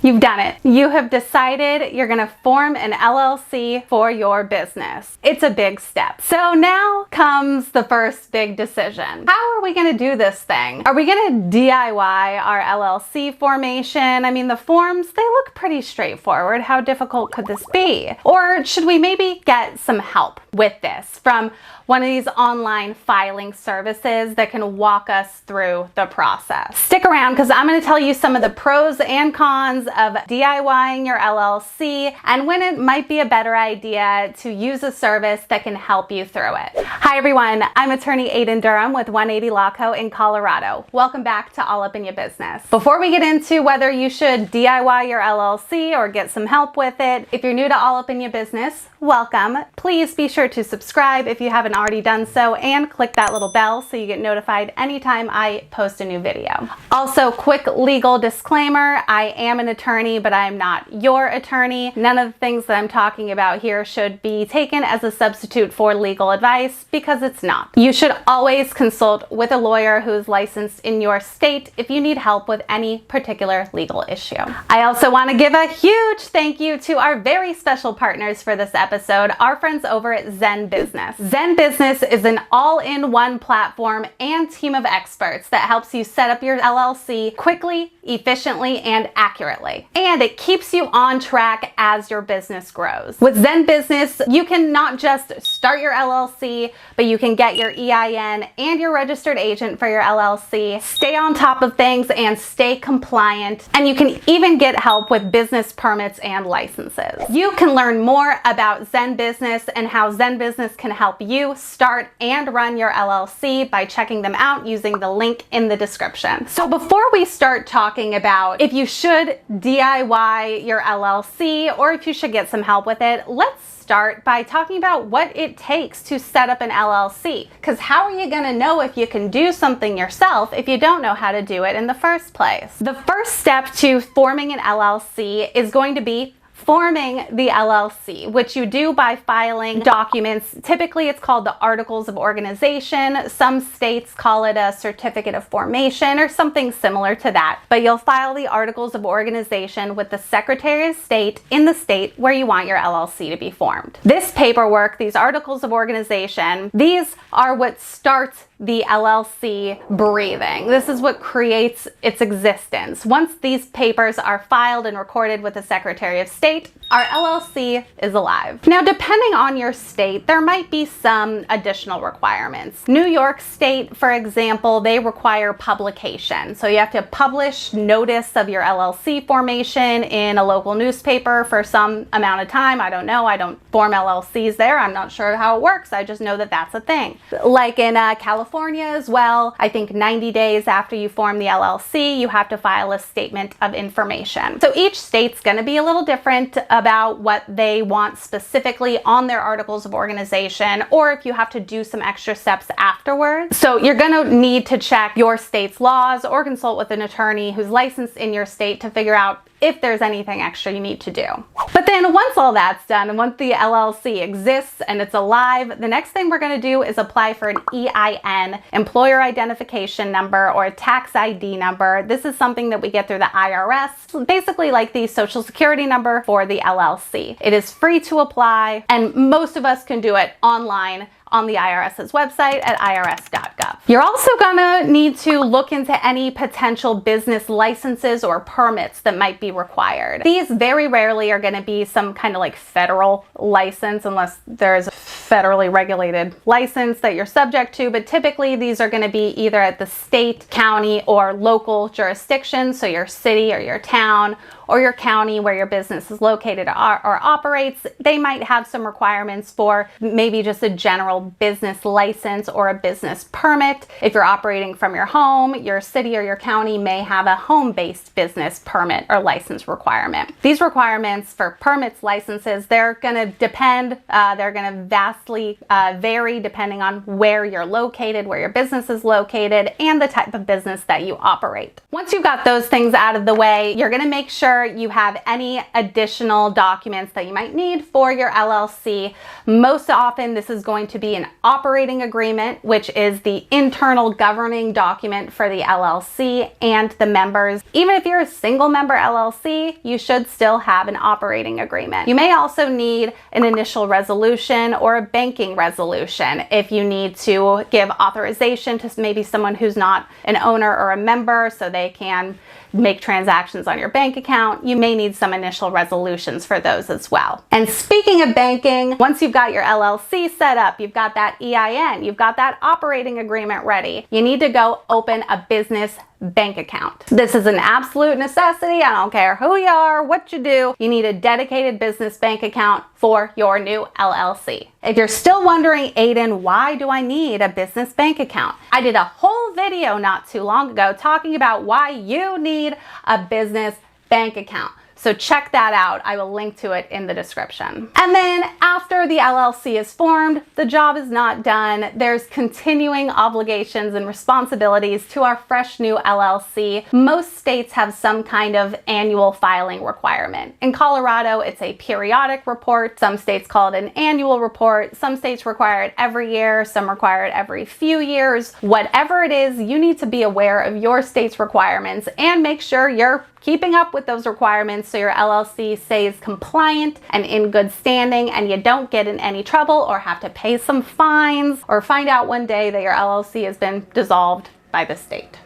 You've done it. You have decided you're going to form an LLC for your business. It's a big step. So now comes the first big decision. How are we going to do this thing? Are we going to DIY our LLC formation? I mean, the forms, they look pretty straightforward. How difficult could this be? Or should we maybe get some help with this from one of these online filing services that can walk us through the process? Stick around because I'm going to tell you some of the pros and cons of DIYing your LLC and when it might be a better idea to use a service that can help you through it. Hi everyone, I'm attorney Aiden Durham with 180 Law Co. in Colorado. Welcome back to All Up in Your Business. Before we get into whether you should DIY your LLC or get some help with it, if you're new to All Up in Your Business, welcome. Please be sure to subscribe if you haven't already done so and click that little bell so you get notified anytime I post a new video. Also, quick legal disclaimer, I am an attorney, but I'm not your attorney. None of the things that I'm talking about here should be taken as a substitute for legal advice because it's not. You should always consult with a lawyer who is licensed in your state if you need help with any particular legal issue. I also want to give a huge thank you to our very special partners for this episode, our friends over at ZenBusiness. ZenBusiness is an all-in-one platform and team of experts that helps you set up your LLC quickly, efficiently, and accurately. And it keeps you on track as your business grows. With ZenBusiness, you can not just start your LLC, but you can get your EIN and your registered agent for your LLC, stay on top of things, and stay compliant. And you can even get help with business permits and licenses. You can learn more about ZenBusiness and how ZenBusiness can help you start and run your LLC by checking them out using the link in the description. So before we start talking about if you should DIY your LLC or if you should get some help with it, let's start by talking about what it takes to set up an LLC. Because how are you going to know if you can do something yourself if you don't know how to do it in the first place? The first step to forming an LLC is going to be forming the LLC, which you do by filing documents. Typically, it's called the Articles of Organization. Some states call it a Certificate of Formation or something similar to that. But you'll file the Articles of Organization with the Secretary of State in the state where you want your LLC to be formed. This paperwork, these Articles of Organization, these are what starts the LLC breathing. This is what creates its existence. Once these papers are filed and recorded with the Secretary of State, our LLC is alive. Now, depending on your state, there might be some additional requirements. New York State, for example, they require publication. So you have to publish notice of your LLC formation in a local newspaper for some amount of time. I don't know. I don't form LLCs there. I'm not sure how it works. I just know that that's a thing. Like in California as well, I think 90 days after you form the LLC, you have to file a statement of information. So each state's going to be a little different about what they want specifically on their Articles of Organization, or if you have to do some extra steps afterwards. So you're going to need to check your state's laws or consult with an attorney who's licensed in your state to figure out if there's anything extra you need to do. But then once all that's done and once the LLC exists and it's alive, the next thing we're going to do is apply for an EIN, Employer Identification Number, or a tax ID number. This is something that we get through the IRS, basically like the Social Security number for the LLC. It is free to apply and most of us can do it online on the IRS's website at irs.gov. You're also gonna need to look into any potential business licenses or permits that might be required. These very rarely are gonna be some kind of like federal license unless there's a federally regulated license that you're subject to, but typically these are gonna be either at the state, county, or local jurisdiction, so your city or your town or your county where your business is located or operates. They might have some requirements for maybe just a general business license or a business permit. If you're operating from your home, your city or your county may have a home-based business permit or license requirement. These requirements for permits, licenses, they're gonna depend, they're gonna vastly vary depending on where you're located, where your business is located, and the type of business that you operate. Once you've got those things out of the way, you're gonna make sure sure you have any additional documents that you might need for your LLC. Most often, this is going to be an operating agreement, which is the internal governing document for the LLC and the members. Even if you're a single member LLC, you should still have an operating agreement. You may also need an initial resolution or a banking resolution if you need to give authorization to maybe someone who's not an owner or a member so they can make transactions on your bank account. You may need some initial resolutions for those as well. And speaking of banking, once you've got your LLC set up, you've got that EIN, you've got that operating agreement ready, you need to go open a business bank account. This is an absolute necessity. I don't care who you are, what you do, you need a dedicated business bank account for your new LLC. If you're still wondering, Aiden, why do I need a business bank account? I did a whole video not too long ago talking about why you need a business bank account. So check that out. I will link to it in the description. And then after the LLC is formed, the job is not done. There's continuing obligations and responsibilities to our fresh new LLC. Most states have some kind of annual filing requirement. In Colorado, it's a periodic report. Some states call it an annual report. Some states require it every year. Some require it every few years. Whatever it is, you need to be aware of your state's requirements and make sure you're keeping up with those requirements so your LLC stays compliant and in good standing and you don't get in any trouble or have to pay some fines or find out one day that your LLC has been dissolved by the state.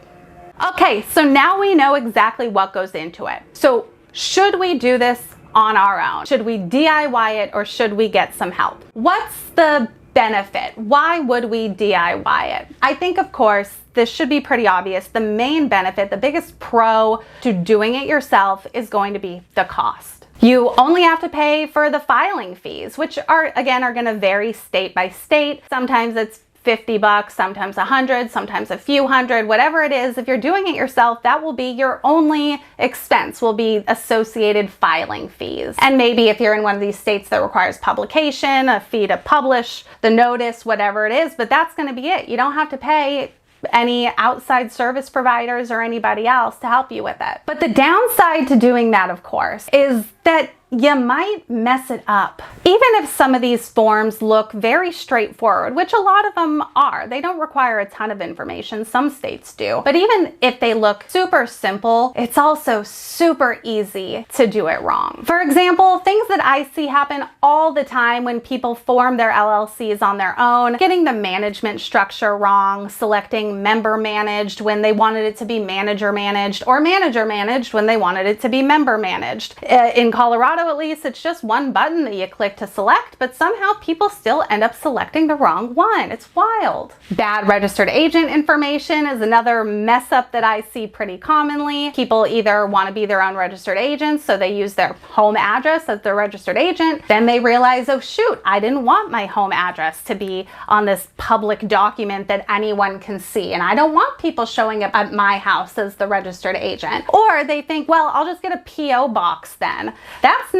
Okay, so now we know exactly what goes into it. So should we do this on our own? Should we DIY it or should we get some help? What's the benefit? Why would we DIY it? I think, of course, this should be pretty obvious. The main benefit, the biggest pro to doing it yourself is going to be the cost. You only have to pay for the filing fees, which are going to vary state by state. Sometimes it's $50, sometimes $100, sometimes a few hundred, whatever it is. If you're doing it yourself, that will be your only expense, will be associated filing fees. And maybe if you're in one of these states that requires publication, a fee to publish the notice, whatever it is, but that's going to be it. You don't have to pay any outside service providers or anybody else to help you with it. But the downside to doing that, of course, is that you might mess it up. Even if some of these forms look very straightforward, which a lot of them are, they don't require a ton of information, some states do. But even if they look super simple, it's also super easy to do it wrong. For example, things that I see happen all the time when people form their LLCs on their own, getting the management structure wrong, selecting member managed when they wanted it to be manager managed, or manager managed when they wanted it to be member managed. In Colorado, at least, it's just one button that you click to select, but somehow people still end up selecting the wrong one. It's wild. Bad registered agent information is another mess up that I see pretty commonly. People either want to be their own registered agents, so they use their home address as their registered agent. Then they realize, oh shoot, I didn't want my home address to be on this public document that anyone can see, and I don't want people showing up at my house as the registered agent. Or they think, well, I'll just get a PO box then. That's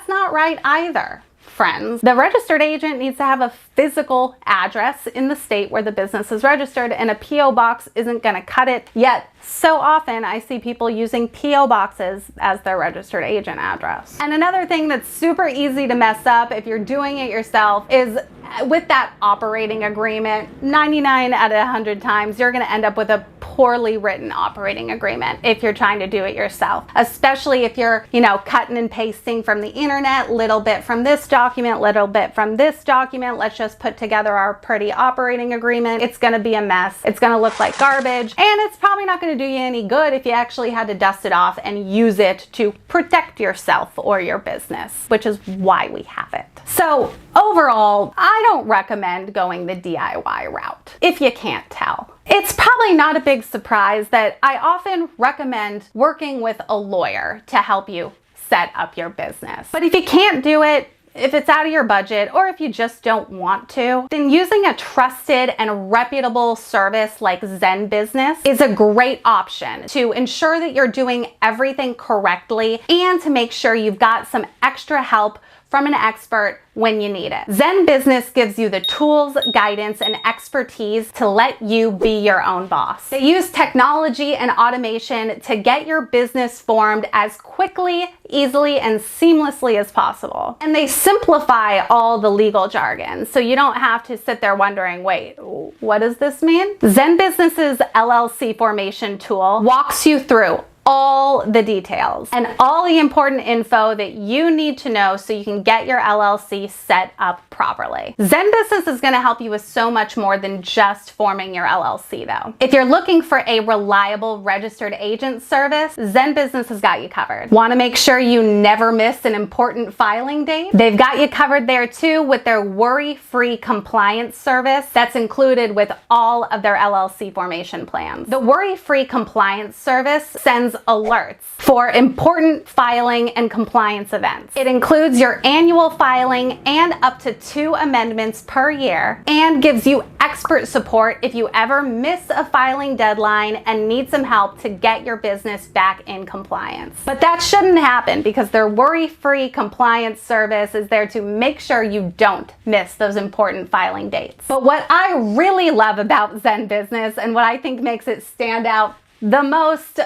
not right either, friends. The registered agent needs to have a physical address in the state where the business is registered, and a PO box isn't going to cut it. Yet so often I see people using PO boxes as their registered agent address. And another thing that's super easy to mess up if you're doing it yourself is with that operating agreement. 99 out of 100 times you're going to end up with a poorly written operating agreement if you're trying to do it yourself, especially if you're, cutting and pasting from the internet, little bit from this document, little bit from this document. Let's just put together our pretty operating agreement. It's going to be a mess. It's going to look like garbage, and it's probably not going to do you any good if you actually had to dust it off and use it to protect yourself or your business, which is why we have it. So overall, I don't recommend going the DIY route if you can't tell. It's probably not a big surprise that I often recommend working with a lawyer to help you set up your business. But if you can't do it, if it's out of your budget, or if you just don't want to, then using a trusted and reputable service like ZenBusiness is a great option to ensure that you're doing everything correctly and to make sure you've got some extra help from an expert when you need it. ZenBusiness gives you the tools, guidance, and expertise to let you be your own boss. They use technology and automation to get your business formed as quickly, easily, and seamlessly as possible. And they simplify all the legal jargon, so you don't have to sit there wondering, wait, what does this mean? ZenBusiness's LLC formation tool walks you through all the details and all the important info that you need to know so you can get your LLC set up properly. ZenBusiness is going to help you with so much more than just forming your LLC though. If you're looking for a reliable registered agent service, ZenBusiness has got you covered. Want to make sure you never miss an important filing date? They've got you covered there too with their worry-free compliance service that's included with all of their LLC formation plans. The worry-free compliance service sends alerts for important filing and compliance events. It includes your annual filing and up to 2 amendments per year, and gives you expert support if you ever miss a filing deadline and need some help to get your business back in compliance. But that shouldn't happen because their worry-free compliance service is there to make sure you don't miss those important filing dates. But what I really love about ZenBusiness and what I think makes it stand out the most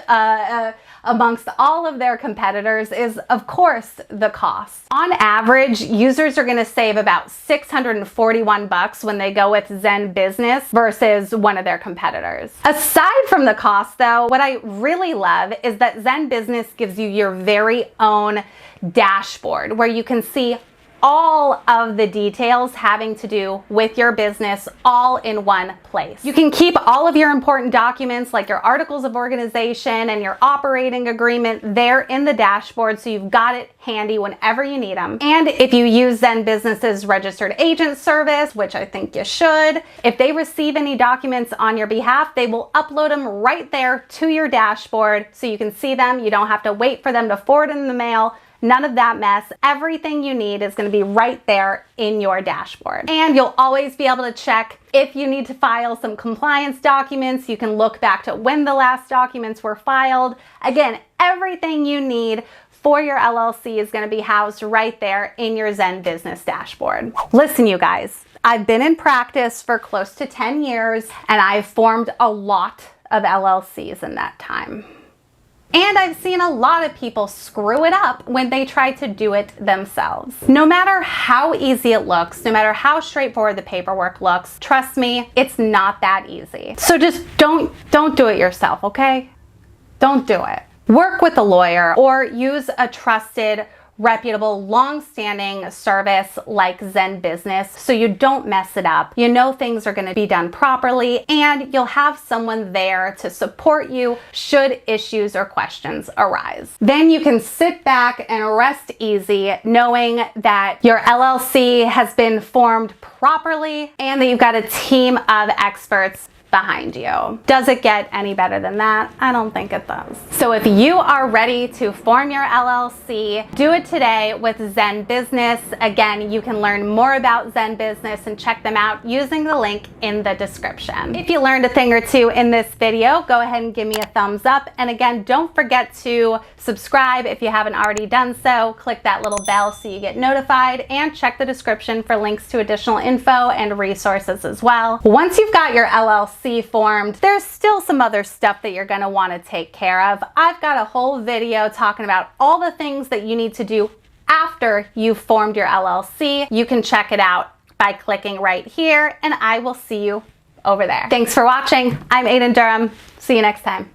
amongst all of their competitors is, of course, the cost. On average, users are going to save about $641 when they go with ZenBusiness versus one of their competitors. Aside from the cost, though, what I really love is that ZenBusiness gives you your very own dashboard where you can see all of the details having to do with your business all in one place. You can keep all of your important documents like your articles of organization and your operating agreement there in the dashboard, so you've got it handy whenever you need them. And if you use ZenBusiness's registered agent service, which I think you should, if they receive any documents on your behalf, they will upload them right there to your dashboard so you can see them. You don't have to wait for them to forward in the mail. None of that mess. Everything you need is going to be right there in your dashboard. And you'll always be able to check if you need to file some compliance documents. You can look back to when the last documents were filed. Again, everything you need for your LLC is going to be housed right there in your ZenBusiness dashboard. Listen, you guys, I've been in practice for close to 10 years and I've formed a lot of LLCs in that time. And I've seen a lot of people screw it up when they try to do it themselves. No matter how easy it looks, no matter how straightforward the paperwork looks, trust me, it's not that easy. So just don't do it yourself, okay? Don't do it. Work with a lawyer or use a trusted, reputable, long-standing service like ZenBusiness so you don't mess it up. You know things are going to be done properly, and you'll have someone there to support you should issues or questions arise. Then you can sit back and rest easy knowing that your LLC has been formed properly and that you've got a team of experts behind you. Does it get any better than that? I don't think it does. So if you are ready to form your LLC, do it today with ZenBusiness. Again, you can learn more about ZenBusiness and check them out using the link in the description. If you learned a thing or two in this video, go ahead and give me a thumbs up. And again, don't forget to subscribe if you haven't already done so. Click that little bell so you get notified, and check the description for links to additional info and resources as well. Once you've got your LLC formed, there's still some other stuff that you're going to want to take care of. I've got a whole video talking about all the things that you need to do after you've formed your LLC. You can check it out by clicking right here, and I will see you over there. Thanks for watching. I'm Aiden Durham. See you next time.